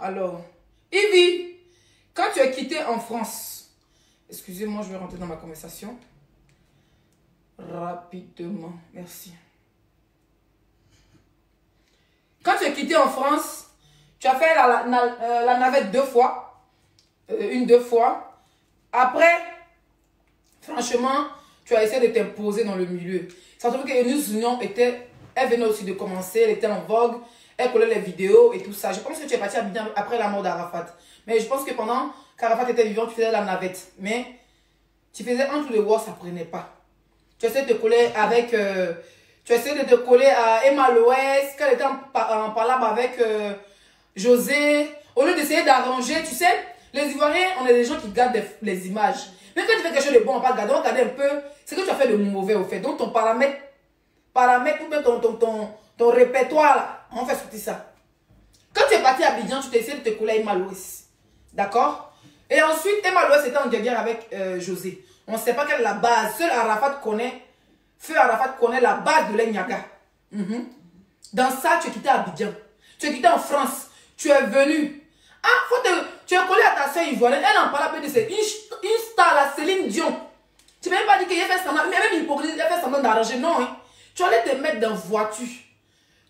Alors, Ivy, quand tu es quitté en France, excusez-moi, je vais rentrer dans ma conversation. Rapidement, merci. Quand tu es quitté en France, tu as fait la navette 2 fois. Deux fois. Après, franchement, tu as essayé de t'imposer dans le milieu. Ça se trouve que Eunice Union elle venait aussi de commencer, elle était en vogue, elle collait les vidéos et tout ça. Je pense que tu es parti à Abidjan après la mort d'Arafat. Mais je pense que pendant qu'Arafat était vivant, tu faisais la navette. Mais tu faisais entre les words, ça ne prenait pas. Tu essayais de te coller avec... tu essayais de te coller à Emma Loès, qu'elle était en palabre avec José. Au lieu d'essayer d'arranger, tu sais, les Ivoiriens, on est des gens qui gardent les images. Mais quand tu fais quelque chose de bon, on va regarder un peu ce que tu as fait de mauvais au fait. Donc ton paramètre ou bien ton répertoire, là, on fait sortir ça. Quand tu es parti à Abidjan, tu t'es essayé de te coller à Emma Loès. D'accord? Et ensuite, Emma Loès était en guerre avec José. On ne sait pas quelle est la base. Seul Arafat connaît, Feu Arafat connaît la base de l'Enyaga. Dans ça, tu es quitté à Abidjan. Tu es quitté en France. Tu es venu. Ah, tu es collé à ta soeur ivoirienne. Elle en parle un peu de cette Insta, la Céline Dion. Tu ne m'as même pas dit qu'il a fait semblant. Mais même hypocrisie, il a fait semblant d'arranger. Non, hein. Tu allais te mettre dans voiture.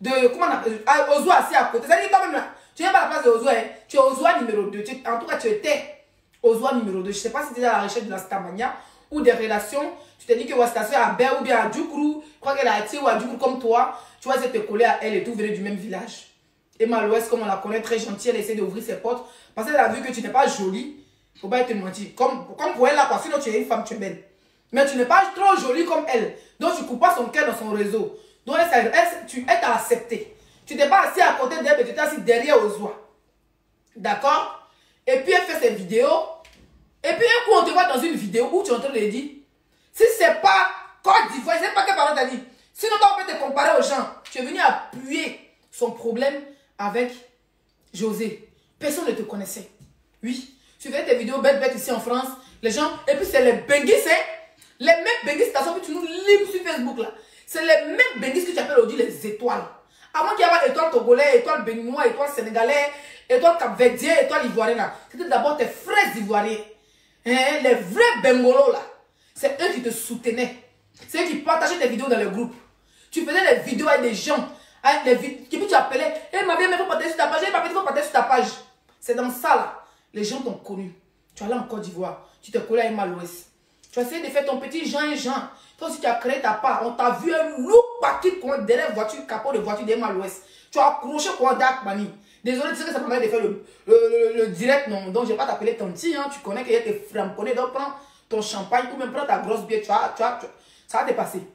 Comment on appelle? Ozoa assis à côté. C'est-à-dire quand même là. Tu n'es pas à la place de Ozoa. Hein. Tu es Ozoa numéro 2. En tout cas, tu étais Ozoa numéro 2. Je ne sais pas si tu es à la recherche de la Stamania ou des relations. Tu t'es dit que ta soeur à Ber ou bien à Djoukourou. Je crois qu'elle a été ou à Djoukourou comme toi. Tu vas essayer de te coller à elle et tout, venez du même village. Emma Loès, comme on la connaît, très gentille, elle essaie d'ouvrir ses portes. Parce qu'elle a vu que tu n'es pas jolie. Il ne faut pas te mentir. Comme pour elle là, parce que sinon tu es une femme, tu es belle. Mais tu n'es pas trop jolie comme elle. Donc tu ne coupes pas son cœur dans son réseau. Donc elle t'a accepté. Tu n'es pas assis à côté d'elle, mais tu t'es assis derrière Ozoa. D'accord? Et puis elle fait ses vidéos. Et puis un coup on te voit dans une vidéo où tu es en train de dire, si c'est pas Côte d'Ivoire, je ne sais pas quelle parole t'as dit. Sinon toi on peut te comparer aux gens. Tu es venu appuyer son problème avec José. Personne ne te connaissait. Oui. Tu fais tes vidéos bêtes ici en France. Les gens, et puis c'est les benguistes, hein. Les mêmes benguistes que tu nous livres sur Facebook là. C'est les mêmes benguistes que tu appelles aujourd'hui les étoiles. Avant qu'il y ait étoile togolais, étoile béninois, étoile sénégalais, étoile capverdien, étoile ivoirienne là. C'était d'abord tes frères ivoiriens. Hein? Les vrais bengolos là. C'est eux qui te soutenaient. C'est eux qui partageaient tes vidéos dans le groupe. Tu faisais des vidéos avec des gens. Et puis tu appelais, eh ma vie, il faut partager sur ta page, eh ma vie, il faut partager sur ta page. C'est dans ça là. Les gens t'ont connu. Tu allais en Côte d'Ivoire. Tu t'es collé à Emma Loès. Tu as essayé de faire ton petit Jean et Jean. Toi aussi tu as créé ta part. On t'a vu un lourd parti derrière voiture, capot de voiture d'Emma Loès. Tu as accroché quoi Dark Mani. Désolé, tu sais que ça permet de faire le direct, non. Donc je ne vais pas t'appeler tonti, hein. Tu connais qu'il y a tes framponnés. Donc prends ton champagne ou même prends ta grosse bière. Ça va te passer.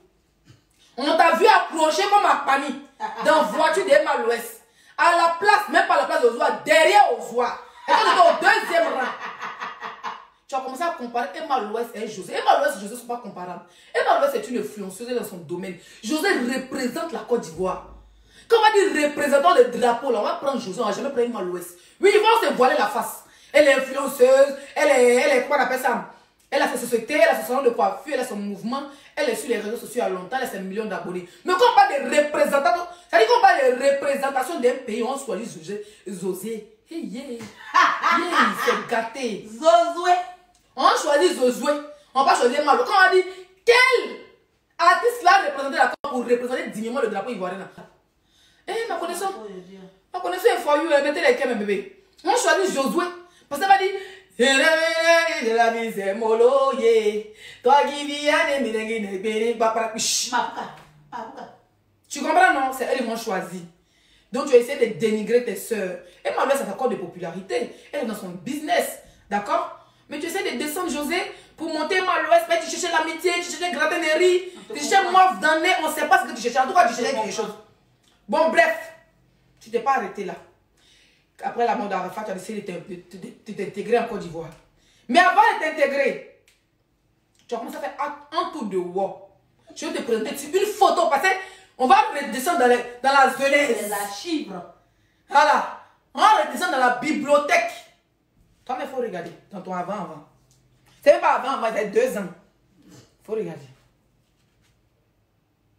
On t'a vu accrocher comme un panier dans la voiture d'Emma Loès. À la place, même pas à la place d'Ozoa, derrière Ozoa. Et quand tu es au deuxième rang, tu as commencé à comparer Emma Loès et José. Emma Loès et José ne sont pas comparables. Emma Loès est une influenceuse dans son domaine. José représente la Côte d'Ivoire. Quand on va dire représentant des drapeaux, là, on va prendre José, on va jamais prendre Emma Loès. Oui, ils vont se voiler la face. Elle est influenceuse, elle est comment on appelle ça? Elle a sa société, elle a son salon de coiffure, elle a son mouvement, elle est sur les réseaux sociaux à longtemps, elle a ses millions d'abonnés. Mais quand on parle de représentation, ça dit qu'on parle de représentation d'un pays, on choisit José. Hey, yeah, c'est gâté. Zozoé. On choisit Zozoé. On va choisir Malo. Quand on dit, quel artiste là représenter la Côte pour représenter dignement le drapeau ivoirien? Eh, ma connaissance est for you, mettez les cœurs, mes bébés. On choisit Josué. Parce que ça va dire, la vie c'est mollo, yeah. Toi qui viens tu comprends, non? C'est elles qui m'ont choisi. Donc, tu as essayé de dénigrer tes soeurs. Et Manuel, ça t'accorde de popularité. Elle est dans son business. D'accord? Mais tu essaies de descendre José pour monter Malouès. Mais tu cherchais l'amitié, tu cherchais gratinerie, tu cherchais morve dans le nez. On ne sait pas ce que tu cherchais. En tout cas, tu cherchais quelque chose. Bon, bref. Tu t'es pas arrêté là. Après la mort d'Arafat, tu as décidé de t'intégrer en Côte d'Ivoire. Mais avant de t'intégrer, tu as commencé à faire un tour de war. Je vais te présenter une photo parce qu'on va redescendre dans la jeunesse. Les archives. Voilà. On va redescendre dans la bibliothèque. Toi, mais il faut regarder. Dans ton avant. C'est même pas avant, c'est 2 ans. Il faut regarder.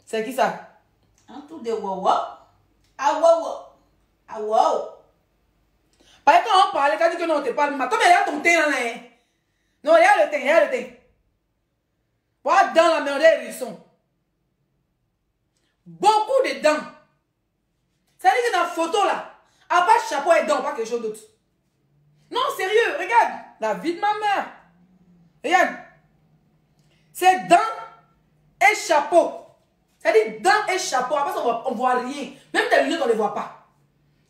C'est qui ça? Un tour de wawa. Ah wawa. Ah wow. Par parler, tu as dit que non, on te parle mal. Toi, mais regarde ton teint là. Non, regarde le teint, regarde le teint. Voilà, dans la main, ils sont. Beaucoup de dents. Ça veut dire que dans la photo là, à part chapeau et dents, pas quelque chose d'autre. Non, sérieux, regarde. La vie de ma mère. Regarde. C'est dents et chapeau. C'est-à-dire dents et chapeau. Après ça, on ne voit rien. Même tes lunettes, on ne les voit pas.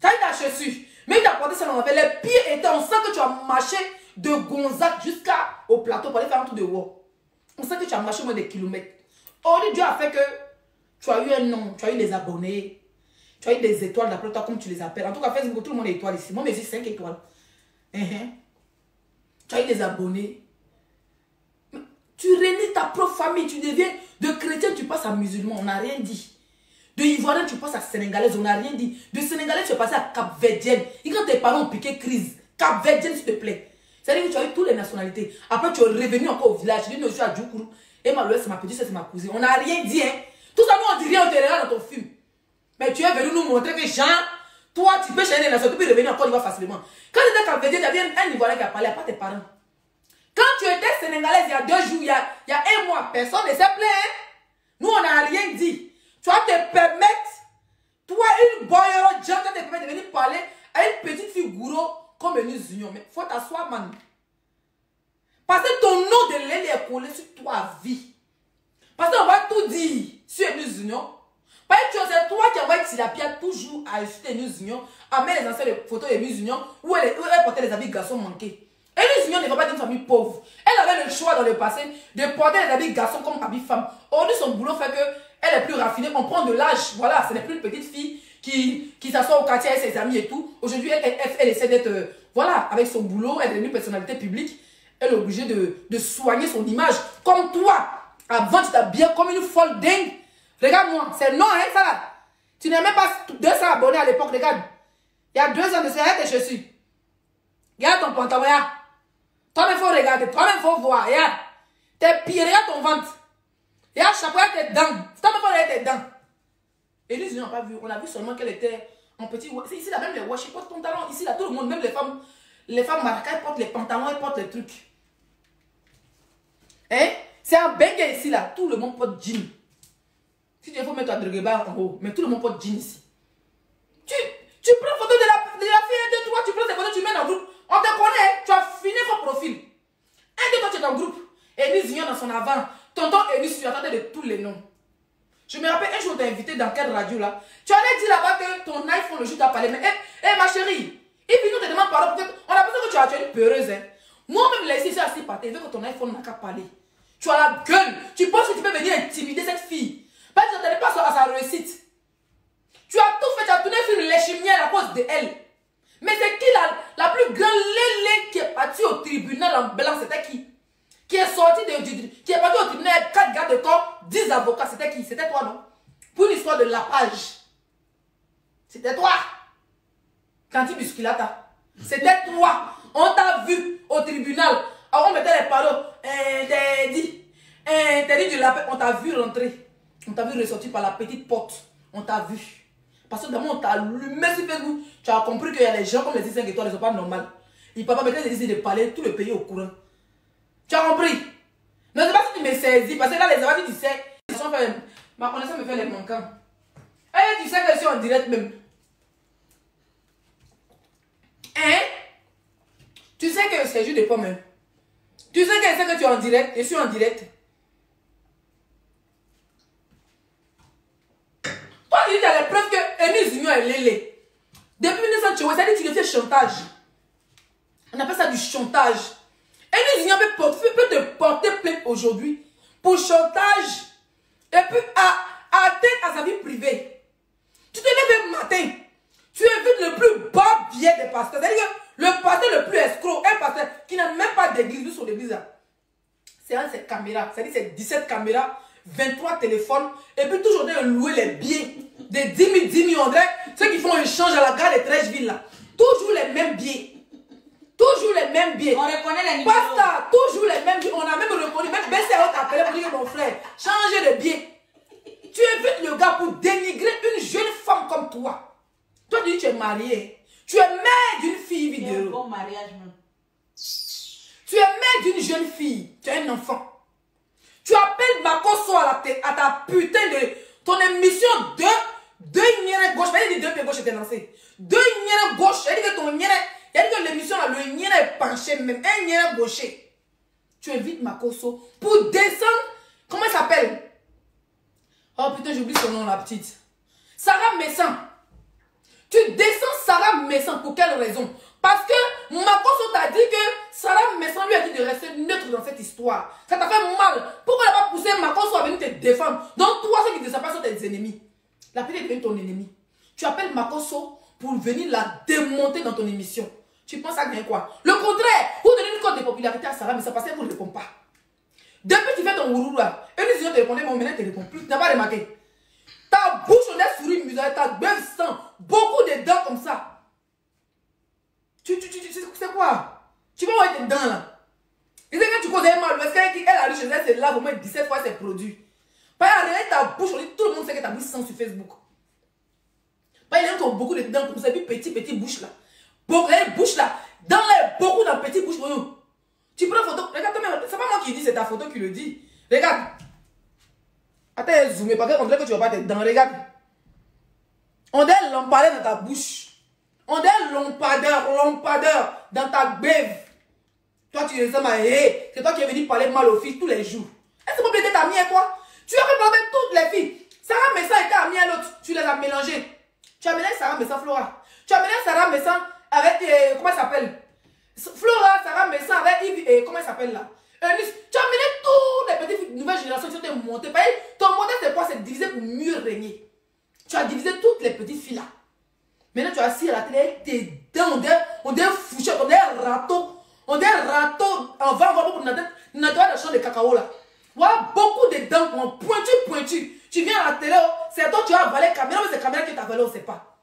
Ça veut dire ta chaussure. Même tu as porté ça dans la fait. Les pires étaient, on sent que tu as marché de Gonzague jusqu'au plateau pour aller faire un tour de WOW. On sent que tu as marché moins des kilomètres. Aujourd'hui, Dieu a fait que tu as eu un nom, tu as eu des abonnés, tu as eu des étoiles d'après toi, comme tu les appelles. En tout cas, Facebook, tout le monde est étoile ici. Moi, mais j'ai 5 étoiles. Tu as eu des abonnés. Tu réunis ta propre famille, tu deviens de chrétien, tu passes à musulman, on n'a rien dit. De ivoirien, tu passes à sénégalaise, on n'a rien dit. De sénégalais, tu es passé à cap-verdienne. Et quand tes parents ont piqué crise, cap-verdienne, s'il te plaît. C'est-à-dire que tu as eu toutes les nationalités. Après, tu es revenu encore au village. Tu dis, non, je suis à Djoukourou. Et Maloué, c'est ma petite, c'est ma cousine. On n'a rien dit, hein. Tout ça, nous, on dit rien, on te regarde dans ton film. Mais tu es venu nous montrer que Jean, toi, tu peux changer les nations, tu peux revenir encore, il va facilement. Quand tu étais cap-verdienne, il y avait un Ivoirien qui a parlé, à part tes parents. Quand tu étais sénégalaise, il y a 2 jours, il y a 1 mois, personne ne s'est plaint. Hein? Nous, on n'a rien dit. Tu vas te permettre, toi, une boyero, tu vas te permettre de venir parler à une petite fille gourou comme une union. Mais il faut t'asseoir, man. Parce que ton nom de l'aile est collé sur toi à vie. Parce qu'on va tout dire sur une union. Parce que c'est toi qui envoie Tilapia toujours à insulter une union, à mettre les anciennes photos de une union où elle portait les habits garçons manqués. Et une union ne va pas d'une famille pauvre. Elle avait le choix dans le passé de porter les habits garçons comme habits femmes. Aujourd'hui, son boulot fait qu'elle est plus raffinée. On prend de l'âge. Voilà, ce n'est plus une petite fille qui s'assoit au quartier avec ses amis et tout. Aujourd'hui, elle essaie d'être, voilà, avec son boulot. Elle est devenue personnalité publique. Elle est obligée de soigner son image. Comme toi, avant, tu t'habillais comme une folle dingue. Regarde-moi, c'est non, hein, ça là. Tu n'as même pas 200 abonnés à l'époque, regarde. Il y a 2 ans de ça, regarde tes chaussures. Regarde ton pantalon, regarde. Toi-même, il faut regarder, toi-même, il faut voir, regarde. Tes pieds, regarde ton ventre. Regarde chaque fois tes dents. Toi-même, il faut regarder tes dents. Et nous, ils n'ont pas vu. On a vu seulement qu'elle était en petit. C'est ici, là, même les wash, ils portent ton talon. Ici, là, tout le monde, même les femmes marquées, elles portent les pantalons, elles portent les trucs. Hein? C'est un banger ici, là. Tout le monde porte jean. Si tu veux mettre ton drogeba en haut, mais tout le monde porte jean ici. Tu prends photo de la fille, 1, 2, 3, tu prends tes photos, tu mets dans le groupe. On te connaît, tu as fini ton profil. 1, 2, 3, tu es dans le groupe. Enis Zignon dans son avant. Tonton Enis, tu attendais de tous les noms. Je me rappelle un jour, on t'a invité dans quelle radio là. Tu allais dire là-bas que ton iPhone, le jour t'a parlé. Mais, ma chérie, et puis nous te demande pardon. On a besoin que tu as une peureuse. Hein. Moi-même, là, ici, je suis assis par terre. Je veux que ton iPhone n'a qu'à parler. Tu as la gueule. Tu penses que tu peux venir intimider cette fille. Parce que tu n'attendais pas à sa réussite. Tu as tout fait, tu as tourné sur les chimières à cause d'elle. Mais c'est qui la plus grande lélé qui est partie au tribunal en blanc, c'était qui? Qui est sorti qui est parti au tribunal, 4 gardes de corps, 10 avocats, c'était qui? C'était toi, non? Pour une histoire de lapage. C'était toi. Canti Musculata. C'était toi. On t'a vu au tribunal. Alors on mettait les panneaux. Interdit du lapin. On t'a vu rentrer. On t'a vu ressortir par la petite porte. On t'a vu. Parce que d'abord, on t'a allumé sur Facebook. Tu as compris qu'il y a des gens comme les 5 étoiles, ils ne sont pas normaux. Ils ne peuvent pas mettre des décisions de parler, tout le pays au courant. Tu as compris? Ne sais pas si tu me saisis. Parce que là, les avocats, tu sais, ma connaissance me fait les manquants. Et tu sais que je suis en direct même. Hein? Tu sais que c'est juste des pommes. Hein? Tu sais que tu es en direct. Je suis en direct. Toi, tu dis qu'il y a les preuves que Enis Zignon est lélé. Depuis 1900, ça dit que tu fais chantage. On appelle ça du chantage. Enis Zignon peut te porter plainte aujourd'hui pour chantage et puis atteinte à sa vie privée. Tu te lèves le matin, tu évites le plus bas biais des pasteurs. C'est-à-dire que le pasteur le plus escroc, un pasteur qui n'a même pas d'église, nous sur l'église, c'est un de ces caméras. C'est-à-dire c'est 17 caméras, 23 téléphones, et puis toujours de louer les billets de 10 000, on dirait ceux qui font un échange à la gare de Trècheville là. Toujours les mêmes billets. Toujours les mêmes billets. On reconnaît les numéros. Basta, toujours les mêmes billets. On a même reconnu, même BCO t'a appelé pour dire que mon frère, changez de billet. Tu évites le gars pour dénigrer une jeune femme comme toi. Toi, tu dis que tu es marié. Tu es mère d'une fille vidéo. bon mariage même. Tu es mère d'une jeune fille. Tu es un enfant. Tu appelles Makoso à ta putain de... Ton émission de nière gauche. Elle dit deux pieds gauche était lancé. Deux nière gauche. Elle dit que ton nière... Elle dit que l'émission là, le nière est penché même. Un nière gaucher. Tu invites Makoso pour descendre... Comment elle s'appelle? Oh putain, j'oublie son nom, la petite. Sarah Messan. Tu descends Sarah Messan pour quelle raison? Parce que Makoso t'a dit que Sarah Messan lui a dit de rester neutre dans cette histoire. Ça t'a fait mal. Pourquoi elle n'a pas poussé Makoso à venir te défendre? Donc toi, ceux qui te sapent sont tes ennemis. La petite est devenue ton ennemi. Tu appelles Makoso pour venir la démonter dans ton émission. Tu penses à gagner quoi? Le contraire, vous donnez une cote de popularité à Sarah Messan parce qu'elle ne répond pas. Depuis que tu fais ton ourourou là, et les gens te répondent, mais maintenant tu ne réponds plus. Tu n'as pas remarqué? Ta bouche, on est souris, musée, ta bœuf sang, beaucoup de dents comme ça. C'est quoi? Tu vas voir tes dents là. Et c'est que tu causes mal, parce qu'elle arrive chez elle, c'est là au moins 17 fois ses produits. Pas regarder ta bouche, on dit, tout le monde sait que ta bouche sent sur Facebook. Pas il y a beaucoup de dents comme ça, puis petit bouche là. Beaucoup, les bouches là, dans les beaucoup dans petit bouche. Tu prends photo, regarde, c'est pas moi qui dis, c'est ta photo qui le dit. Regarde. Attends, zoomé, parce qu'on dirait que tu vas pas tes dents, regarde. On dirait lampadaire dans ta bouche. On dirait lampadaire dans ta bève. Toi, tu ressembles à c'est toi qui es venu parler mal aux filles tous les jours. Est-ce que tu peux plaider ta amie à toi? Tu as fait parler toutes les filles. Sarah Messan était amie à l'autre. Tu les as mélangées. Tu as mélangé Sarah Messan, Flora. Tu as mélangé Sarah Messan avec, comment elle s'appelle? Flora, Sarah Messan avec, comment elle s'appelle là? Eunice. Tu as mélangé toutes les petites filles, nouvelle génération qui ont été montées. Ton modèle, c'est quoi? C'est diviser pour mieux régner. Tu as divisé toutes les petites filles là. Maintenant, tu as assis à la télé, tes dents, on dirait fouchette, on dirait râteau. On dirait râteau. On va voir pour notre le champ de cacao là. Voilà, beaucoup de dents, pointu. Tu viens à la télé, c'est toi, tu as avalé caméra, mais c'est caméra qui t'a avalé, on ne sait pas.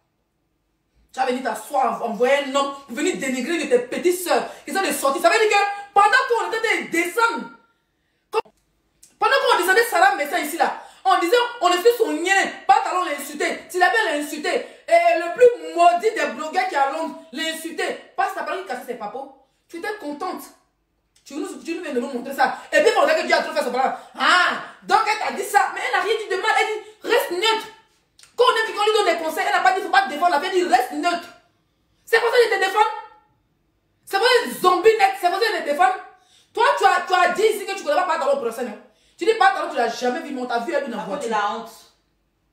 Tu as venu t'asseoir, envoyer un homme pour venir dénigrer de tes petites soeurs qui sont de sortie. Ça veut dire que pendant qu'on était descendre, pendant qu'on descendait Sarah Messan ici là, on disait, on insulte son nien, pas allons l'insulter. S'il avait l'insulté, et le plus maudit des blogueurs qui a Londres l'insulter, parce que t'as pas qui cassait ses papos, tu étais contente. Tu nous viens de nous montrer ça. Et puis, on dirait que Dieu a trop fait son problème. Ah, donc elle t'a dit ça, mais elle n'a rien dit de mal. Elle dit, reste neutre. Quand on lui donne des conseils, elle n'a pas dit, il ne faut pas te défendre. Elle a dit, reste neutre. C'est pour ça que je te défends. C'est pour ça que les zombies net, c'est pour ça que je te défends. Toi, tu as dit ici que tu ne connais pas Patalo procès. Tu dis Patalo, tu ne l'as jamais vu, mais on t'a vu elle dans la voiture. La honte.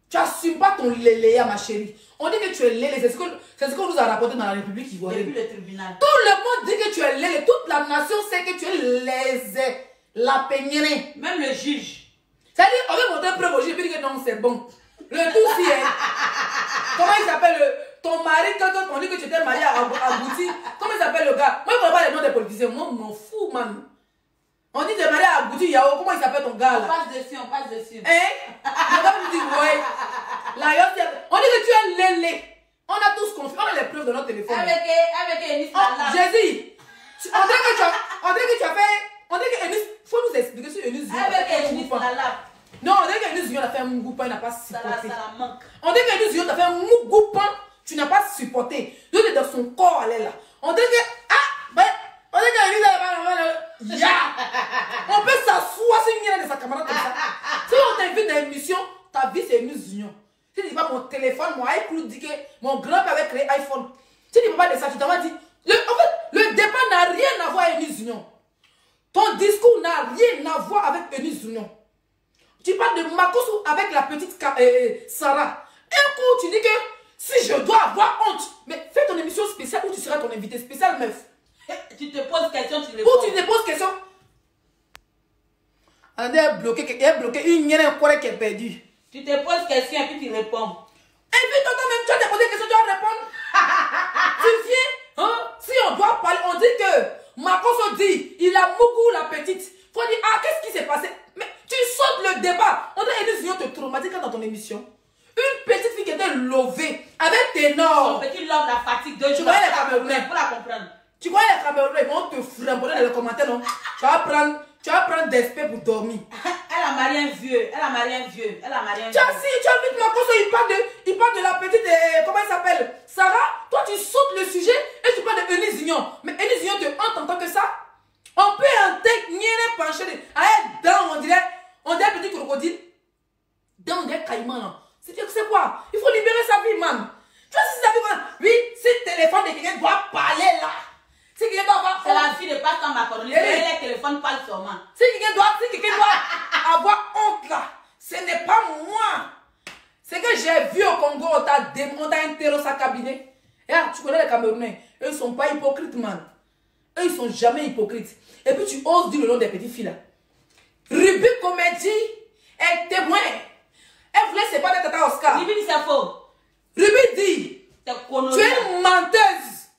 Tu n'assumes pas ton léléa, ma chérie. On dit que tu es lélé. C'est ce qu'on nous a rapporté dans la République ivoirienne. Depuis le tribunal. Tout le monde dit que tu es lélé. Toute la nation sait que tu es lésé. La peignée. Même le juge. C'est-à-dire, on veut montrer preuve au juge et dire que non, c'est bon. Le tout, si est. Comment il s'appelle ton mari, quand on dit que tu étais marié à Agouti, comment il s'appelle le gars? Moi, je ne connais pas les noms des politiciens. Moi, je m'en fous, man. On dit que tu es marié à Agouti, Yao. Comment il s'appelle ton gars là? On passe dessus. Hein? Le gars me dit, ouais. On dit que tu es lélé. On a tous confiance. On a les preuves de notre téléphone. Avec Eunice Lala. Jésus. On dirait que tu as fait. On dirait que Eunice. Il faut nous expliquer si Eunice Zion. Avec Eunice Lala. Non, on dirait que Eunice Zion a fait un mougoupan, il n'a pas supporté. Ça la manque. On dirait que Eunice Zion a fait un mougoupan, tu n'as pas supporté. Donc, dans son corps, elle est là. On dirait que. Ah! Ben, on dirait que Eunice a ya! On peut s'asseoir sur une ligne de sa camarade comme ça. Si on t'invite dans l'émission, ta vie c'est Eunice Zion. Si tu dis pas mon téléphone, mon iCloud dit que mon grand-père avait créé iPhone. Si tu ne dis pas de ça, tu t'en vas dire. En fait, le débat n'a rien à voir avec Eunice Zion. Ton discours n'a rien à voir avec Eunice Zion. Tu parles de Makoso avec la petite Sarah. Un coup, tu dis que si je dois avoir honte, mais fais ton émission spéciale où tu seras ton invité spécial, meuf. Tu te poses question, tu réponds. Où tu te poses question. Elle est bloquée, une nienne qui est perdue. Tu te poses question et puis tu réponds. Et puis toi-même, tu as posé des questions, tu vas répondre. Tu viens, hein? Si on doit parler, on dit que Makoso dit, il a Mougou la petite. Faut dire, ah, qu'est-ce qui s'est passé? Mais tu sautes le débat. On dit, Eunice Zion te traumatise dans ton émission. Une petite fille qui était lovée, avec ténor. Son petit love, la fatigue de Tu connais les Camerounais? Pour la comprendre. Tu connais les Camerounais, ils vont te framboler dans les commentaires, non? Tu vas prendre des spects pour dormir. Elle a a marié un vieux. Elle a marié un vieux. Elle a marié un Tu as vieux. si, tu as vu Makoso, il parle de la petite, comment elle s'appelle? Sarah, toi tu sautes le sujet et tu parles de Eunice Zignon. Mais Eunice Zignon te hante en tant que ça. On peut en tête, pencher, avec dents, on dirait un petit crocodile. Dents, on dirait caïman là. C'est quoi? Il faut libérer sa vie, man. Tu vois, si sa vie, oui, si le téléphone de quelqu'un doit parler là. Si quelqu'un doit avoir. C'est la fille de Pascal Macron. Les téléphones parlent sûrement. Si quelqu'un doit avoir honte là, ce n'est pas moi. C'est que j'ai vu au Congo, on t'a interrogé sa cabinet. Et là, tu connais les Camerounais, eux ils sont pas hypocrites, man. Eux ils sont jamais hypocrites. Et puis tu oses dire le nom des petites filles là. Ruby Comédie est témoin. Elle voulait c'est pas de Tata Oscar. Ruby dit c'est faux. Ruby dit, tu es une menteuse.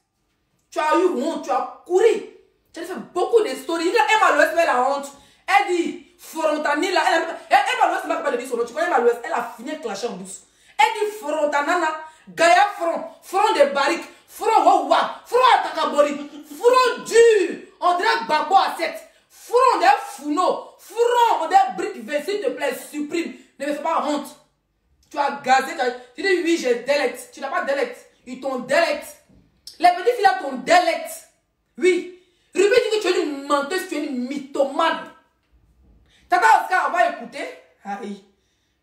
Tu as eu honte, tu as couru. Tu as fait beaucoup de stories. Emma Louest fait la honte. Elle dit, Frontani là, Emma Louest n'a pas de dire son nom. Tu connais Emma Louest, elle a fini clasher en douce. Elle dit Frontanana, Gaïa front de barrique, front Wawa, front Atakabori, front dur. On dirait Babo à 7. Front des Founo, front des briques V, s'il te plaît, supprime. Ne me fais pas honte. Tu as gazé, tu dis oui, j'ai délect. Tu n'as pas délect. Ils t'ont délect. Les petites filles là t'ont délect. Oui. Ruby dit que tu es une menteuse, tu es une mythomane. Tata Oscar, on va écouter. Aïe.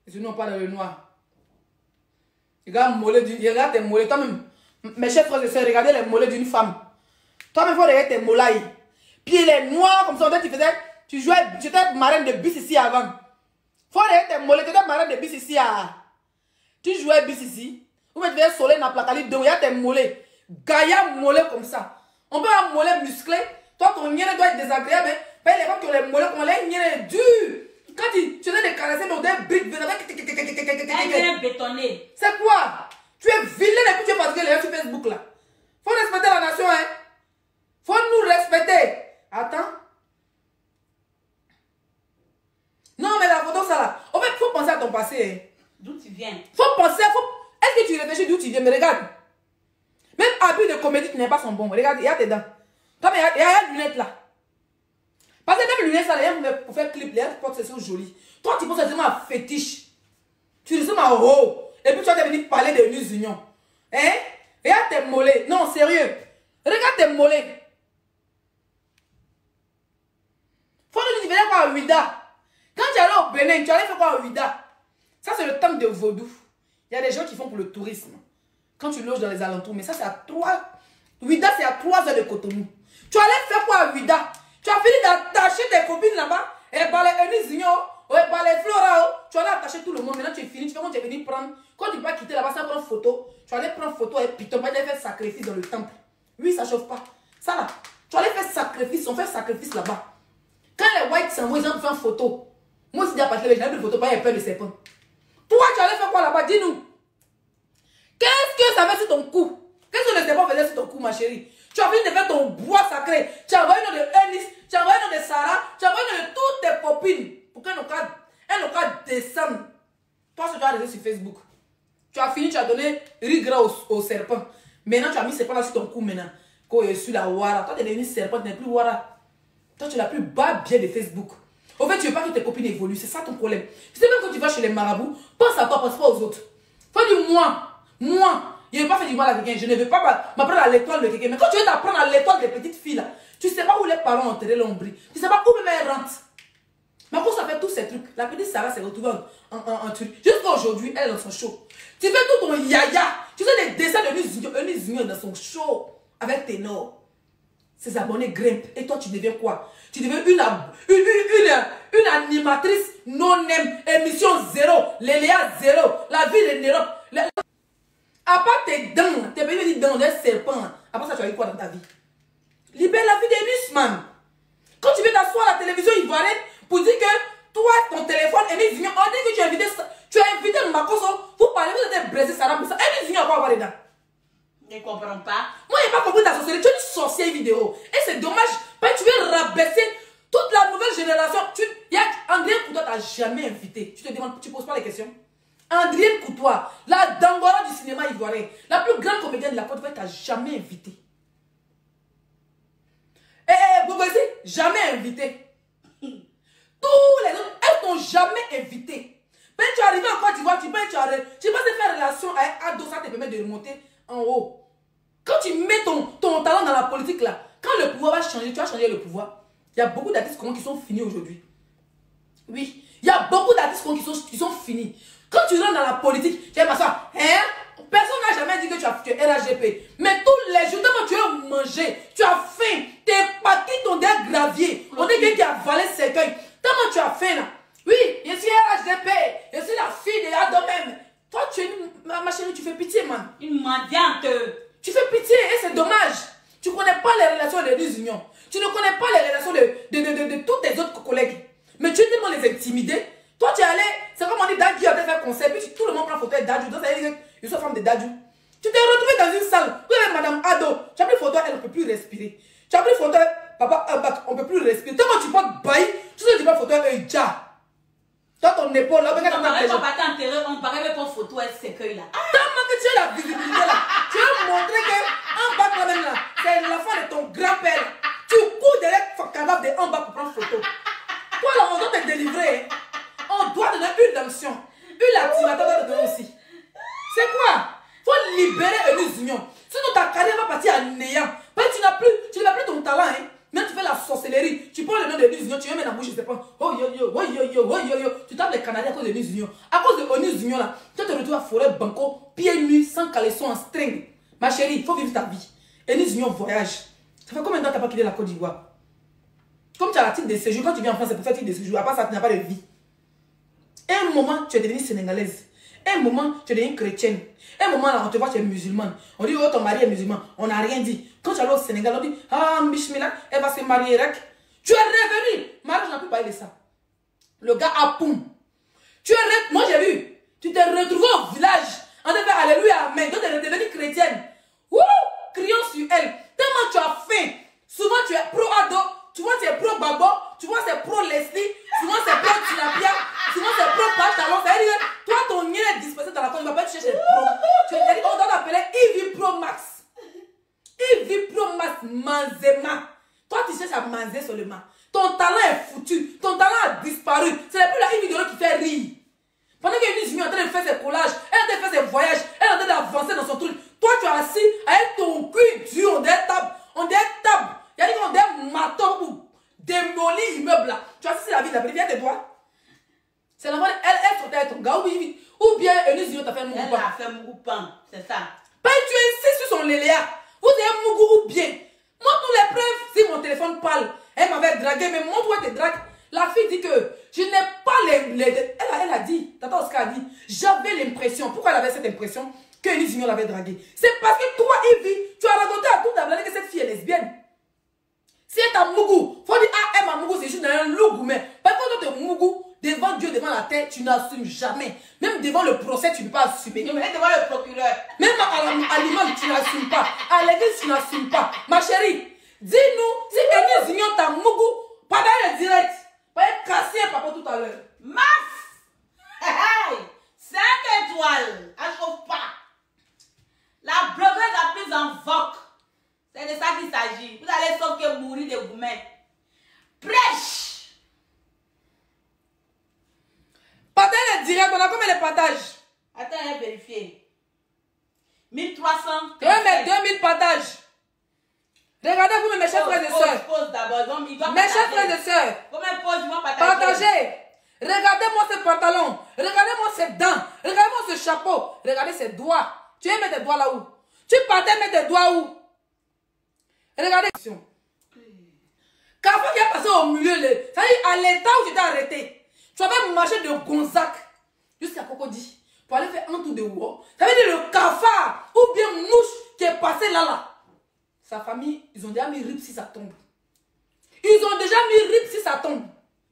Je n'en pas dans le noir. Regarde tes mollets. Toi-même, mes chers frères et sœurs, regardez les mollets d'une femme. Toi-même, il faut regarder tes mollets. Puis les noirs, comme ça, tu jouais, tu étais marraine de BCC avant. Faut regarder tes mollets, tu étais marraine de BCC à. Tu jouais BCC. Ou bien tu faisais soleil dans la placali de regarde tes mollets. Gaïa mollet comme ça. On peut avoir un mollet musclé. Toi, ton nienne doit être désagréable. Mais les femmes qui ont les mollets, qu'on les nienne dur. Quand tu faisais des caresser, mais on des briques. Elle vient bétonner. C'est quoi? Tu es vilaine et puis tu es fatigué les gens sur Facebook là. Faut respecter la nation, hein. Faut nous respecter. Attends. Non, mais la photo, ça là. En fait, faut penser à ton passé. Hein. D'où tu viens? Faut penser, Est-ce que tu réfléchis d'où tu viens? Mais regarde. Même habit de comédie, tu n'es pas son bon. Regarde, il y a tes dents. Toi, mais il y a les lunettes là. Parce que même les lunettes là, pour faire clip, les portes, c'est so joli. Toi, tu penses seulement à fétiche. Tu ressembles à haut. Et puis tu vas venir parler de Eunice Zignon. Hein? Regarde tes mollets. Non, sérieux. Regarde tes mollets. Faut que tu venais quoi à Ouida. Quand tu allais au Bénin, tu allais faire quoi à Ouida? Ça, c'est le temple de Vaudou. Il y a des gens qui font pour le tourisme. Quand tu loges dans les alentours, mais ça, c'est à 3. Ouida, c'est à 3 heures de Cotonou. Tu allais faire quoi à Ouida? Tu as fini d'attacher tes copines là-bas. Et par les Eunice Zignon, et par les Flora, tu allais attacher tout le monde. Maintenant, tu es fini. Tu fais comment tu es venu prendre. Quand tu vas quitter là-bas, ça prend photo. Tu allais prendre photo et puis tu vas faire sacrifice dans le temple. Oui, ça ne chauffe pas. Ça là, tu allais faire sacrifice. On fait sacrifice là-bas. Quand les whites s'envoient, ils ont fait une photo. Moi aussi, j'ai pas fait de photo, pas peur de serpent. Toi, tu allais faire quoi là-bas? Dis-nous. Qu'est-ce que ça fait sur ton cou? Qu'est-ce que le serpent faisait sur ton cou, ma chérie? Tu as fini de faire ton bois sacré. Tu as envoyé le nom de Eunice, tu as envoyé le nom de Sarah, tu as envoyé le nom de toutes tes copines. Pour qu'elles n'ont qu'à descendre. Toi, ce que tu as laissé sur Facebook. Tu as fini, tu as donné riz gras au serpent. Maintenant, tu as mis serpent là sur ton cou maintenant. Quand il est sur la Wara. Toi, tu es devenu serpent, tu n'es plus Wara. Toi, tu es la plus bas bien de Facebook. Au fait, tu ne veux pas que tes copines évoluent. C'est ça ton problème. Tu sais, même quand tu vas chez les marabouts, pense à toi, pense pas aux autres. Faut dire moi, je ne veux pas faire du mal à quelqu'un. Je ne veux pas m'apprendre à l'étoile de quelqu'un. Mais quand tu veux t'apprendre à l'étoile des petites filles là, tu ne sais pas où les parents ont enterré l'ombri. Tu ne sais pas où même elles rentrent. Mais pour ça fait tous ces trucs. La petite Sarah s'est retrouvée en truc. Jusqu'à aujourd'hui, elle est dans son show. Tu fais tout ton yaya. Tu sais les dessins de Eunice Zignon dans son show. Avec Ténor. Ses abonnés grimpent. Et toi, tu deviens quoi? Tu deviens une animatrice non-aime. Émission 0. Léléa 0. La vie de Nérope. À part tes dents, tes petits dents, des serpents. À part ça, tu as eu quoi dans ta vie? Libère la vie d'Eunice, man. Quand tu viens t'asseoir à la télévision ivoirienne pour dire que toi, ton téléphone, Eunice Zignon, on dit que tu as invité Makoso pour parler, vous êtes blessé, Sarah, pour ça. Eunice Zignon, à quoi avoir les dents? Je ne comprends pas. Moi, je n'ai pas compris ta sorcellerie. Tu es une sorcière vidéo. Et c'est dommage. Parce que tu veux rabaisser toute la nouvelle génération. Andrienne Coutois t'a jamais invité. Tu te demandes, tu ne poses pas les questions. Andrienne Coutois, la Dangora du cinéma ivoirien, la plus grande comédienne de la Côte d'Ivoire, t'a jamais invité. Boubouzi, jamais invité. Tous les autres, elles t'ont jamais invité. Quand tu arrives en Côte d'Ivoire, tu penses faire relation avec Ado, ça te permet de remonter en haut. Quand tu mets ton talent dans la politique là, quand le pouvoir va changer, tu vas changer le pouvoir. Il y a beaucoup d'artistes qui sont finis aujourd'hui. Oui, il y a beaucoup d'artistes qui sont finis. Quand tu rentres dans la politique, tu vas ça, hein? Personne n'a jamais dit que tu es RHGP. Mais tous les jours, tellement tu as mangé, tu as faim, tes paquets t'ont des graviers. On dit quelqu'un qui a avalé ses cueils. Tellement tu as faim là. Oui, je suis RHGP, je suis la fille de Ado même. Toi, tu es ma chérie, tu fais pitié, man. Une mendiante. Tu fais pitié et c'est dommage. Tu ne connais pas les relations des deux unions. Tu ne connais pas les relations de tous tes autres collègues. Mais tu es tellement les intimider. Toi, tu es allé, c'est comme on dit Dadju a fait concert, puis tout le monde prend photo avec Dadju. Donc, ça veut dire que je suis femme de Dadju. Tu t'es retrouvé dans une salle où il y avait Madame Ado. Tu as pris photo, elle ne peut plus respirer. Tu as pris photo, Papa Abak, on ne peut plus respirer. Tellement tu portes bail, tu sais que tu prends photo avec un Dja. Toi, ton épaule, là, regarde ta tête. On paraît avec ton photo avec ses cueils là. Tellement que tu as la visibilité là. Tu veux montrer qu'en bas, quand même là, c'est l'enfant de ton grand-père. Tu cours derrière le cadavre de en bas pour prendre photo. Toi là, on doit te délivrer. On doit donner une donation. Une activateur doit te donner aussi. C'est quoi? Il faut libérer Eunice Union. Sinon ta carrière va partir à néant. Parce que tu n'as plus ton talent. Hein. Même tu fais la sorcellerie. Tu prends le nom de Eunice Union, tu mets dans la bouche, je sais pas. Oh yo yo, oh yo yo, oh yo yo. Tu tapes les Canadiens à cause de Eunice Union. À cause de Eunice Union là, tu te retrouves à forêt banco, pieds nus, sans caleçon, en string. Ma chérie, il faut vivre ta vie. Eunice Union voyage. Ça fait combien de temps tu n'as pas quitté la Côte d'Ivoire? Comme tu as la titre de séjour, quand tu viens en France, c'est pour faire titre de séjour. À part ça, tu n'as pas de vie. Et un moment, tu es devenue sénégalaise. Et un moment, tu es devenue chrétienne. Et un moment, là, on te voit, tu es musulmane. On dit, oh, ton mari est musulman. On n'a rien dit. Quand tu es allé au Sénégal, on dit, ah, Mishmila, elle va se marier. Tu es revenu. Marie, je n'ai plus parlé de ça. Le gars a poum. Tu es revenu. Moi, j'ai vu. Tu t'es retrouvé au village. On te fait alléluia, amen. Donc, tu es devenue chrétienne. Wouh! Crions sur elle. Tellement tu as faim. Souvent, tu es pro-ado. Tu vois, tu es pro-babo. Tu vois, c'est pro-Leslie. Souvent, c'est pro-Tilapia. Souvent, c'est pro-Pachalon. Ça veut dire que toi, ton lien est dispersé dans la côte. Tu ne vas pas chercher les pro. On doit l'appeler Ivy Pro Max. Ivy Pro Max Manzema. Toi, tu cherches à manzer seulement. Ton talent est foutu. Ton talent a disparu. Ce n'est plus la Ivy Doro qui fait rire. Pendant qu'Eunice est en train de faire ses collages, elle est en train de faire ses voyages, elle est en train d'avancer dans son truc. Toi, tu es assis avec ton cul dur, on dirait table. On dirait table. Il y a dit qu'on dirait maton pour démolir l'immeuble là. Tu as assis la vie, la viens tes doigts. C'est la mode, elle sortait avec ton gars, ou bien Eunice t'a fait un mougou. Elle a fait mougou pan, c'est ça. Pas tu insistes sur son léléa. Vous avez un mougou ou bien. Montre-nous les preuves si mon téléphone parle. Elle m'avait dragué, mais montre-moi tes dragues. La fille dit que je n'ai pas elle a dit, Tata Oscar a dit, j'avais l'impression, pourquoi elle avait cette impression que Eunice Union l'avait draguée? C'est parce que toi, Evie, tu as raconté à toute la blague que cette fille est lesbienne. Si elle t'a mougou, faut dire, ah, elle m'a mougou, c'est juste dans un lougou, mais parce que toi, te mougou, devant Dieu, devant la terre, tu n'assumes jamais. Même devant le procès, tu ne peux pas assumer. Non, mais devant le procureur. Même à l'imam, tu n'assumes pas. À l'église, tu n'assumes pas. Ma chérie, dis-nous, si Eunice Union t'a mougou, pendant le direct, va être cassé un papa tout à l'heure. Maf! Hey! 5 étoiles! Elle chauffe pas. La blogueuse la plus en vogue. C'est de ça qu'il s'agit. Vous allez sauf que mourir de vous-même. Prêche! Partage le direct, on a combien de partages? Attends, je vais vérifier. 1300. Je vais mettre 2000 partages. Regardez-vous, mes chers frères et sœurs. Pause d'abord. Mes chers frères et sœurs. Combien pause ils vont partager? Partagez. Regardez-moi ce pantalon. Regardez-moi ces dents. Regardez-moi ce chapeau. Regardez ses doigts. Tu veux mettre tes doigts là où? Tu partais mettre tes doigts où? Regardez. Quand tu es passé au milieu, ça veut dire à l'état où tu t'es arrêté. Tu avais marché de Gonzac jusqu'à Cocody pour aller faire un tour de war. Ça veut dire le cafard ou bien mouche qui est passé là. Sa famille, ils ont déjà mis rip si ça tombe. Ils ont déjà mis rip si ça tombe.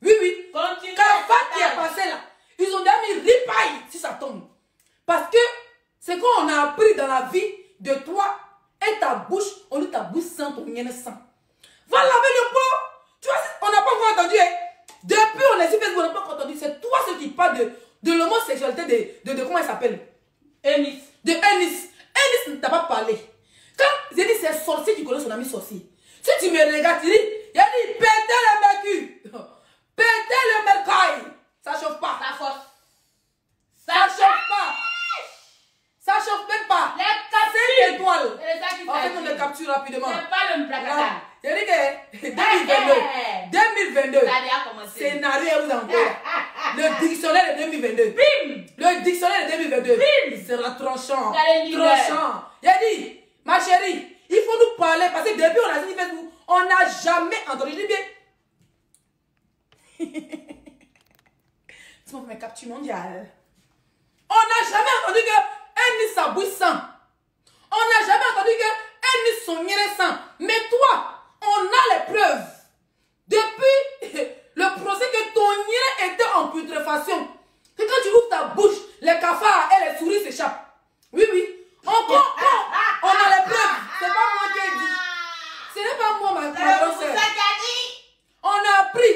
Oui, oui. Continue. Cafard qui est passé là. Ils ont déjà mis ripaille si ça tombe. Parce que c'est qu'on a appris dans la vie de toi et ta bouche, on dit ta bouche sent ton yéne sang. Va laver le pot. Tu vois, on n'a pas encore entendu. Hein? Depuis on est sur Facebook, on n'a pas encore entendu. C'est toi ceux qui parlent de l'homosexualité de comment elle s'appelle? Eunice. De Eunice. Eunice ne t'a pas parlé. Quand j'ai dit c'est sorcier qui connaît son ami sorcier. Si tu me regardes, tu dis, il a dit pétez le mercure. Pétez le mercaille. Ça chauffe pas. Ça force. Ça chauffe pas. Ça chauffe même pas. Les 5 étoiles. C'est ça qui En fait, on les capture rapidement. c'est pas le placata. J'ai dit que 2022. Ça a déjà commencé. Scénario vous envoie. Le dictionnaire de 2022. Bim! Le dictionnaire de 2022. Bim! Il sera tranchant. Allez, Tranchant. J'ai dit, ma chérie, il faut nous parler parce que depuis on a dit Facebook, on n'a jamais entendu. Je dis bien. C'est mes captures mondiales. On n'a jamais entendu que un ni sa bouille sang. On n'a jamais entendu que un ni son miel sang. Mais toi, on a les preuves. Depuis le procès que ton miel était en putréfaction. Que quand tu ouvres ta bouche, les cafards et les souris s'échappent. Oui, oui. On a les preuves. C'est pas moi qui ai dit. Ce n'est pas moi, ma grande sœur. On a appris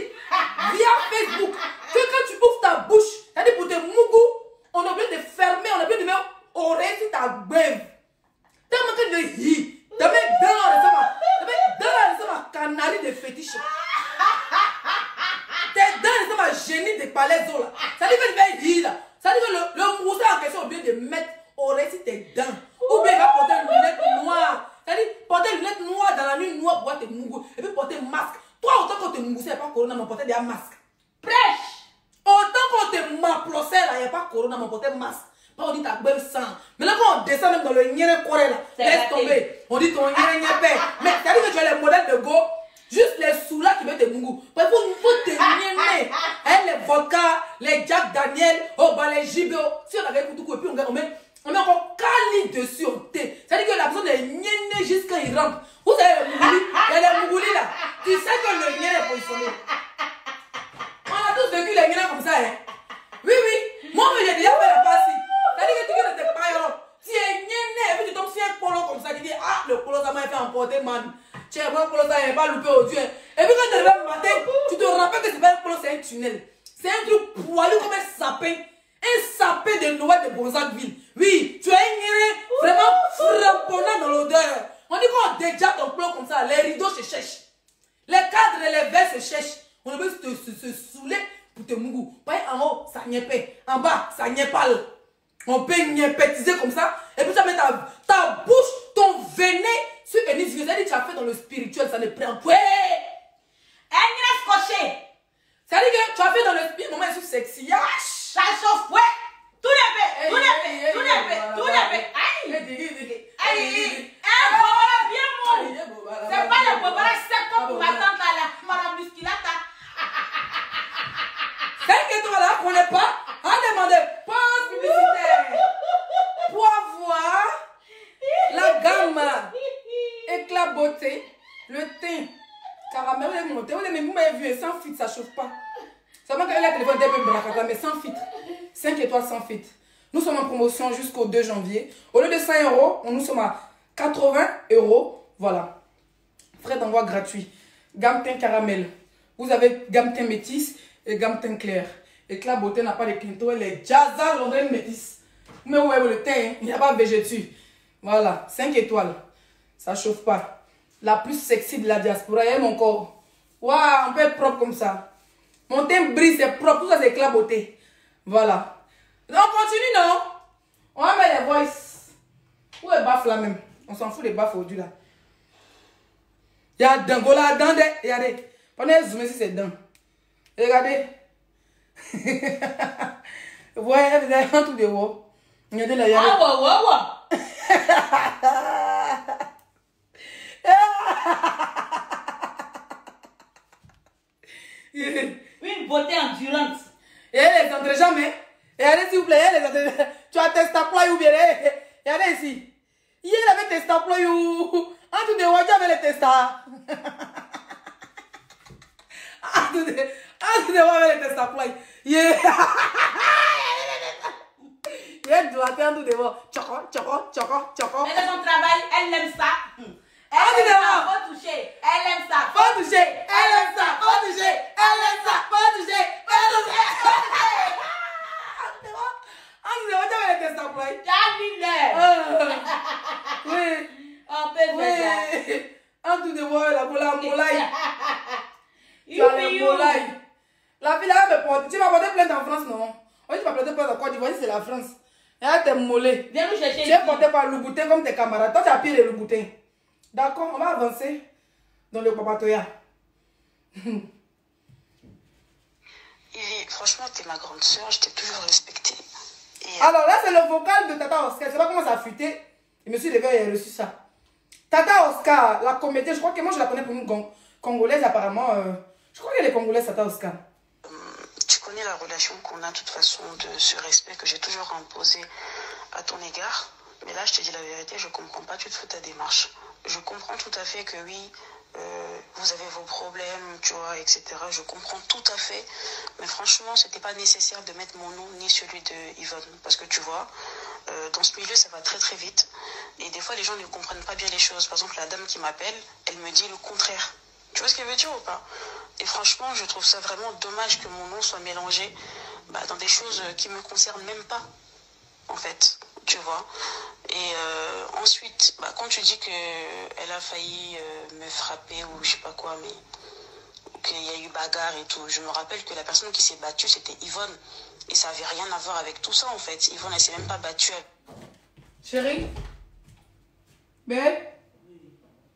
via Facebook que quand tu ouvres ta bouche, c'est-à-dire pour tes mougous, on a oublié de fermer, on a oublié de mettre oreille sur ta beuve. Tellement que tu dis, tu mets dans ma canari de fétiche. Tes dents, c'est ma génie de palaiso là. Ça dit que tu fais hi là. Ça dit que le moussa en question, on a oublié de mettre oreille sur tes dents. Ou bien il va porter une lunette noire. Ça dit porter une lunette noire dans la nuit noire pour voir tes mougous. Et puis porter un masque. Toi, autant qu'on te moussait, il n'y a pas corona, mais on portait des masques. Prêche! Autant qu'on te m'applaudissait, là, il n'y a pas corona, mais on portait masque. Pas on dit ta belle sang. Maintenant, quand on descend même dans le nyere coré, là, laisse tomber. On dit ton nyere nyepé. Mais ça dit que tu as les modèles de go, juste les sous-là qui mettent des mougous. Il faut te nyere. Les vodka, les Jack Daniel, oh, bah, les gibio. Si on avait tout coup, et puis on met encore cali dessus au thé. Ça dit que la personne est nyere jusqu'à il rampe. Vous savez, les mougouli, il y a les mougouli là. Tu sais que le nyere est positionné. On a tous vécu les nyere comme ça, hein. Oui, oui. Moi, j'ai déjà fait la passe. Ça dit que tu ne t'es pas. Tu es nyere, et puis tu tombes sur un polo comme ça. Tu dis, ah, le polo, ça m'a fait emporter, man. Tiens, moi, le polo, ça n'est pas loupé au Dieu. Et puis quand tu arrives le matin, tu te rappelles que c'est pas un polo, c'est un tunnel. C'est un truc poilu comme un sapin. Un sapin de Noël de Bonzacville. Oui, tu es nyere, vraiment frapponnant dans l'odeur. On dit qu'on déjà ton polo comme ça, les rideaux se cherchent. Les cadres et les verres se cherchent. On veut se saouler pour te mougou. En haut, ça n'y est pas. En bas, ça n'y est pas. On peut nyépétiser comme ça. Et puis tu mets ta bouche, ton venin sur Ennis Vieux. C'est-à-dire que tu as fait dans le spirituel, ça ne prend pas. Scotché. C'est-à-dire que tu as fait dans le spirituel, moment c'est sexy. Ça chauffe, ouais. Tout n'est pas. Aïe. Un bobala bien mou. C'est pas le bobala sec comme ma tante là, madame Musculata. 5 étoiles là, qu'on n'est pas. On demande pause publicitaire. Pour avoir la gamme éclat beauté, le teint caramel, vous m'avez vu, sans filtre, ça chauffe pas. Seulement que le téléphone est bracata, mais sans filtre. 5 étoiles sans filtre. Nous sommes en promotion jusqu'au 2 janvier. Au lieu de 100 €, nous sommes à 80 €. Voilà. Frais d'envoi gratuit. Gamme teint caramel. Vous avez gamme teint métis et gamme teint clair. Éclat beauté n'a pas de clinto, elle est jazza Londres métis. Mais ouais, le teint, hein, il n'y a pas végé dessus. Voilà, 5 étoiles. Ça chauffe pas. La plus sexy de la diaspora, elle mon corps. Waouh, on peut être propre comme ça. Mon teint brille, c'est propre, tout ça c'est éclat beauté. Voilà. On continue, non? On va mettre les voices. Où est baffe là même? On s'en fout des baffes aujourd'hui là. Il y a Dangola, Dande. Regardez. Prenez zoomer sur ses dents. Regardez. Ouais, vous avez un truc de haut. Regardez là, regardez. Ah, une beauté endurante. Et les entrejambes, hein? Regardez s'il vous plaît, les entrejambes. Tu as tes staplois ou bien. Regardez ici. Hier, il avait tes staplois ou. En tout de haut, tu avais les testas. En tout de haut, avec les testaplois. Yeah. Elle doit faire tout de haut. Choco. Elle est son travail, elle aime ça. Elle aime ça, faut toucher. Elle aime ça. faut toucher. Elle aime ça, faut toucher. Elle aime ça, faut toucher. En tout de haut, tu avais les testaplois. Oui. On peut faire ça. En tout de haut, la molaille. Tu as la molaille. La fille là me porte. Tu vas porter plainte en France, non? Oui, tu vas porter plainte en Côte d'Ivoire, c'est la France. Et là, t'es mollet. Viens nous chercher. Tu es porté par Louboutin comme tes camarades. Toi, tu as pire les Louboutins. D'accord, on va avancer dans le Papatoya. Et franchement, t'es ma grande soeur, je t'ai toujours respectée. Et Alors là, c'est le vocal de Tata Oscar. Je sais pas comment ça a fuité. Je me suis levé et j'ai reçu ça. Tata Oscar, la comédienne, je crois que moi je la connais pour une Congolaise apparemment. Je crois qu'elle est Congolaise, Tata Oscar. tu connais la relation qu'on a de toute façon, de ce respect que j'ai toujours imposé à ton égard. Mais là, je te dis la vérité, je comprends pas toute ta démarche. Je comprends tout à fait que oui, vous avez vos problèmes, tu vois, etc. Je comprends tout à fait. Mais franchement, c'était pas nécessaire de mettre mon nom ni celui de Yvonne. Parce que tu vois, dans ce milieu, ça va très très vite. Et des fois, les gens ne comprennent pas bien les choses. Par exemple, la dame qui m'appelle, elle me dit le contraire. Tu vois ce qu'elle veut dire ou pas? Et franchement, je trouve ça vraiment dommage que mon nom soit mélangé dans des choses qui me concernent même pas, en fait. Tu vois. Et ensuite, quand tu dis qu'elle a failli me frapper ou je sais pas quoi, mais qu'il y a eu bagarre et tout, je me rappelle que la personne qui s'est battue, c'était Yvonne. Et ça avait rien à voir avec tout ça, en fait. Yvonne, elle s'est même pas battue. Chérie? Belle?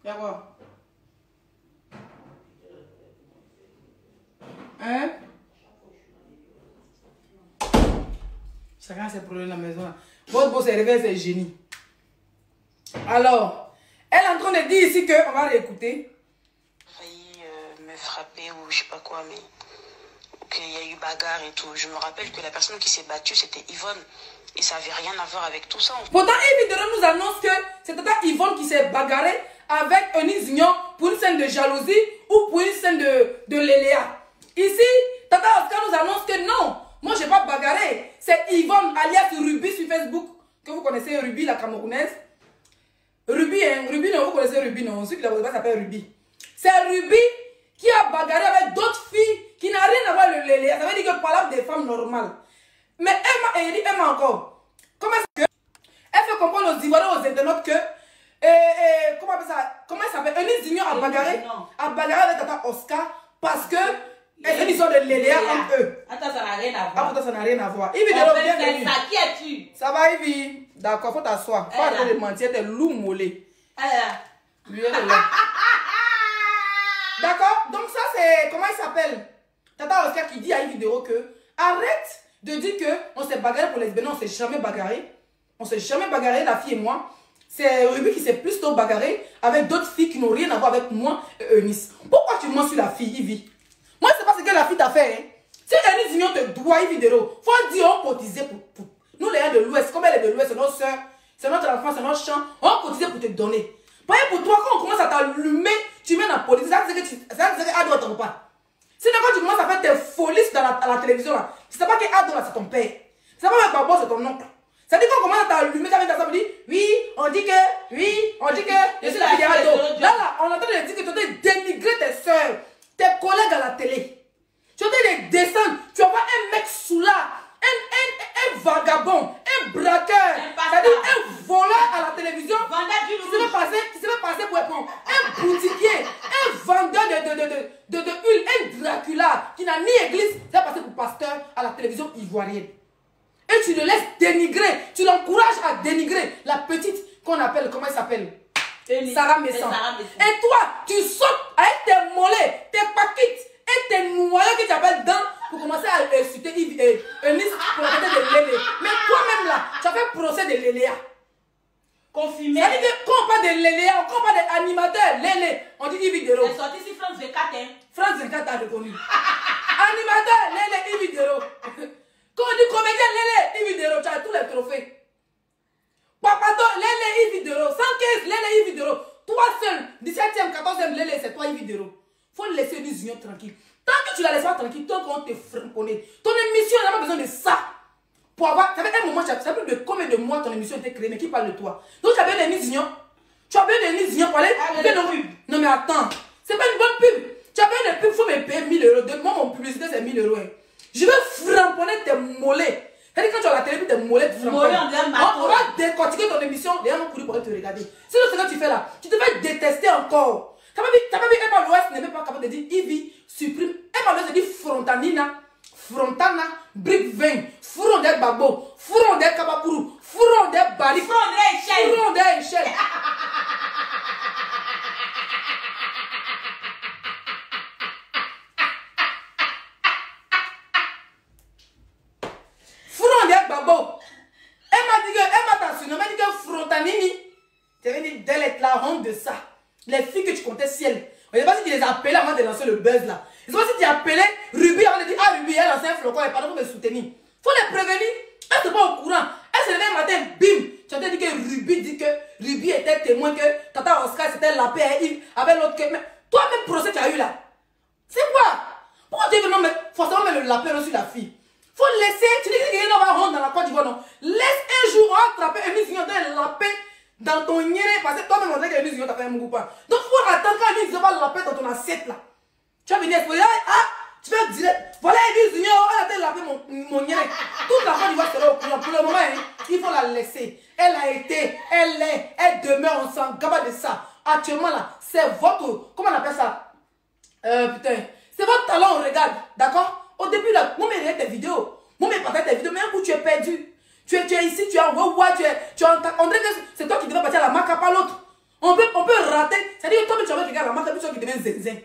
Y'a quoi? Hein? Chacun a ses problèmes à la maison. Votre beau réveil, c'est génie. Alors, elle est en train de dire ici que, on va réécouter. Failli me frapper ou je sais pas quoi, mais qu'il y a eu bagarre et tout. Je me rappelle que la personne qui s'est battue, c'était Yvonne. Et ça avait rien à voir avec tout ça. Pourtant, Yves nous annonce que c'est Tata Yvonne qui s'est bagarrée avec Eunice Zignon pour une scène de jalousie ou pour une scène de Léléa. Ici, Tata Oscar nous annonce que non, moi je n'ai pas bagarré. C'est Yvonne alias Ruby sur Facebook, que vous connaissez, Ruby la Camerounaise. Ruby, hein, Ruby, non, vous connaissez Ruby, non, celui qui la connaît s'appelle Ruby. C'est Ruby qui a bagarré avec d'autres filles qui n'ont rien à voir avec le Léléa. Ça veut dire que parle des femmes normales. Mais elle m'a encore. Comment est-ce que elle fait comprendre aux Ivoiriens, aux internautes que comment elle s'appelle? Eunice Zignon a bagarré avec Tata Oscar parce que c'est une histoire de Léléa entre eux. Attends, ça n'a rien à voir. Ah, pourtant, ça n'a rien à voir. Yves Dero, bienvenue. Ça, qui es-tu? Ça va, Yves? D'accord, faut t'asseoir. Faut arrêter de mentir, t'es loup mollet. Lui, elle est là. D'accord? Donc, ça, c'est. Comment il s'appelle? Tata Oscar qui dit à Yves Dero que arrête de dire qu'on s'est bagarré pour lesbiennes. On s'est jamais bagarré. On s'est jamais bagarré, la fille et moi. C'est Ruby qui s'est plus tôt bagarré avec d'autres filles qui n'ont rien à voir avec moi et Eunice. Pourquoi tu mens sur la fille, Yves? Moi, c'est pas ce que la fille t'a fait. Hein. Si Eunice Zignon te doit, Yves Dero, faut dire on cotisait pour. Nous, les gens de l'Ouest, comme elle est de l'Ouest, c'est notre soeur, c'est notre enfant, c'est notre champ, on cotisait pour te donner. Pas pour toi, quand on commence à t'allumer, tu mets dans la police, ça c'est que Ado attend pas. Sinon, quand tu commences à faire tes folies à la télévision, là, tu sais pas que Ado là, c'est ton père. C'est pas que Babo, c'est ton oncle. Ça dit qu'on commence à t'allumer, ça vient dans ça, on dit, oui, on dit que, je suis la fille d'Ado. Là, on entend de dire que tu dois dénigrer tes soeurs, tes collègues à la télé. Tu dois les descendre, tu vas voir un mec sous là, un vagabond, un braqueur, c'est-à-dire un voleur à la télévision qui se fait passer pour un boutiquier, un vendeur de huile, un Dracula qui n'a ni église, qui va passer pour pasteur à la télévision ivoirienne. Et tu le laisses dénigrer, tu l'encourages à dénigrer la petite qu'on appelle, comment elle s'appelle? Sarah Messan. Et toi, tu sautes avec tes mollets, tes paquites et tes noyaux que tu appelles dans pour commencer à insulter Yves et Eunice pour la tête de Lélé. Mais toi-même là, tu as fait procès de Léléa. Confirmé. Ça veut dire que quand on parle de Léléa, quand on parle d'animateur, Lélé, on dit Yves Dero. Elle est sortie ici France 24, hein. France 24 a reconnu. Animateur, Lélé, Yves Dero. Quand on dit comédien, Lélé, Yves Dero, tu as tous les trophées. Papato, Lélé, Yves Dero. 115, Lélé, Yves Dero. Toi seul, 17e, 14e, Lélé, c'est toi Yves Dero. Faut laisser Eunice Zignon tranquille. Tant que tu la laisses pas tranquille, tant qu'on te framponne. Ton émission, elle n'a pas besoin de ça. Pour avoir, ça fait un moment, ça fait plus de combien de mois ton émission a été créée, mais qui parle de toi? Donc tu as besoin d'Eunice Zignon. Tu as besoin d'Eunice Zignon pour aller. Non mais attends, c'est pas une bonne pub. Tu as besoin de pub, il faut me payer 1000 €. Moi, mon publicité, c'est 1000 €. Hein. Je vais framponner tes mollets. C'est-à-dire quand tu as la télé, tes mollets, tu framponnes. On va décortiquer ton émission, les gens vont courir pour te regarder. Sinon, ce que tu fais là, tu te fais détester encore. T'as pas vu Emma l'Ouest n'est même pas capable de dire Ivy supprime. Emma l'Ouest dit frontanina, frontana, brick 20, furon des babo, furon des kabakuru, furon des bari, Furon des échelles. furon des échelles. Furon des babo. Elle m'a dit que, elle m'a t'assuré, elle m'a dit que frontanini. Tu avais dit d'elle être la honte de ça. Les filles que tu comptais ciel. Je ne sais pas si tu les as appelées avant de lancer le buzz là. Je ne sais pas si tu as appelé Ruby avant de dire, ah Ruby, elle a lancé un flocon et pardon pour me soutenir. Il faut les prévenir. Elle n'est pas au courant. Elle se réveille un matin, bim. Tu as dit que Ruby était témoin que Tata Oscar c'était la paix et Yves avec l'autre que. Mais toi-même procès tu as eu là. C'est quoi? Pourquoi tu veux non, mais forcément mettre le lapin sur la fille? Faut laisser, tu dis qu'il y a une honte dans la Côte d'Ivoire, non? Laisse un jour attraper un musulman dans un lapin dans ton nyéré, parce que toi-même on sait que le musulman t'a fait un mougoupa. Donc faut attendre quand un musulman va le lapin dans ton assiette là. Tu vas venir exposer, ah, tu vas dire, voilà un musulman, elle a fait lapin mon nyéré. Toute la Côte d'Ivoire sera au courant. Pour le moment, hein, il faut la laisser. Elle a été, elle est, elle demeure, on s'en gabe de ça. Actuellement là, c'est votre, comment on appelle ça? Putain, c'est votre talent, on regarde, d'accord? Au début, là, moi, je regarde tes vidéos. Moi, je partage tes vidéos, mais un coup, tu es perdu. Tu es ici, tu es en Wawa, tu es en... On dirait que c'est toi qui devais partir à la marque, pas l'autre. On peut rater. C'est-à-dire que toi, tu vas regarder la marque, puis toi qui deviens zinzin.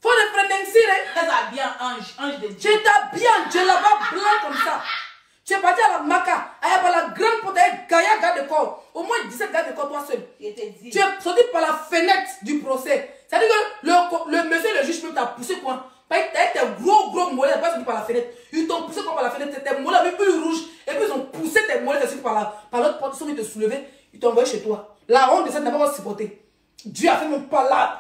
Faut le freiner ici, hein. Elle s'habille en ange de Dieu. Tu t'habilles en djellaba blanc comme ça. Tu es parti à la maca, à la grande porte, Gaïa garde de corps. Au moins 17 garde de corps, toi seul. Tu es sorti par la fenêtre du procès. C'est-à-dire que le monsieur, le juge, t'a poussé quoi? T'as tes gros mollets, pas sorti par la fenêtre. Ils t'ont poussé comme par la fenêtre, tes mollets avaient plus rouge. Et puis ils ont poussé tes mollets par l'autre porte, ils sont venus te soulever, ils t'ont envoyé chez toi. La honte de ça n'a pas supporté. Dieu a fait mon pas là.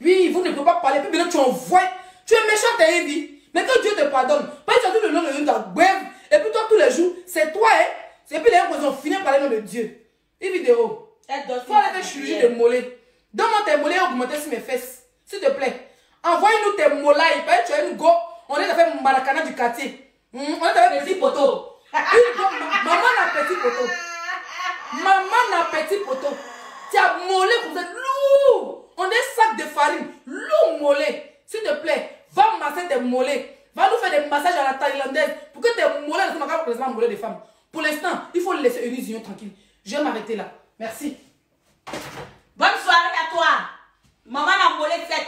Oui, vous ne pouvez pas parler, puis maintenant tu envoies. Tu es méchant, t'as dit. Mais que Dieu te pardonne. Pas tu as tout le nom de ta gueule. Et puis toi, tous les jours, c'est toi, hein. Et puis les gens, ils ont fini par le nom de Dieu. Une vidéo. Faut aller faire chirurgie de mollets. Donne-moi tes mollets et augmenter sur mes fesses. S'il te plaît. Envoie-nous tes mollets. Tu as une go. On est fait Maracana du quartier. On est fait petit poteau. Maman n'a petit poteau. Maman n'a petit poteau. Tu as mollet comme ça. Lourd. On est sac de farine. Lourd mollet. S'il te plaît. Va masser tes mollets. Va nous faire des massages à la thaïlandaise pour que tes mollets ne soient pas comme les mollets des femmes. Pour l'instant, il faut laisser une union tranquille. Je vais m'arrêter là. Merci. Bonne soirée à toi. Maman n'a mollet 7.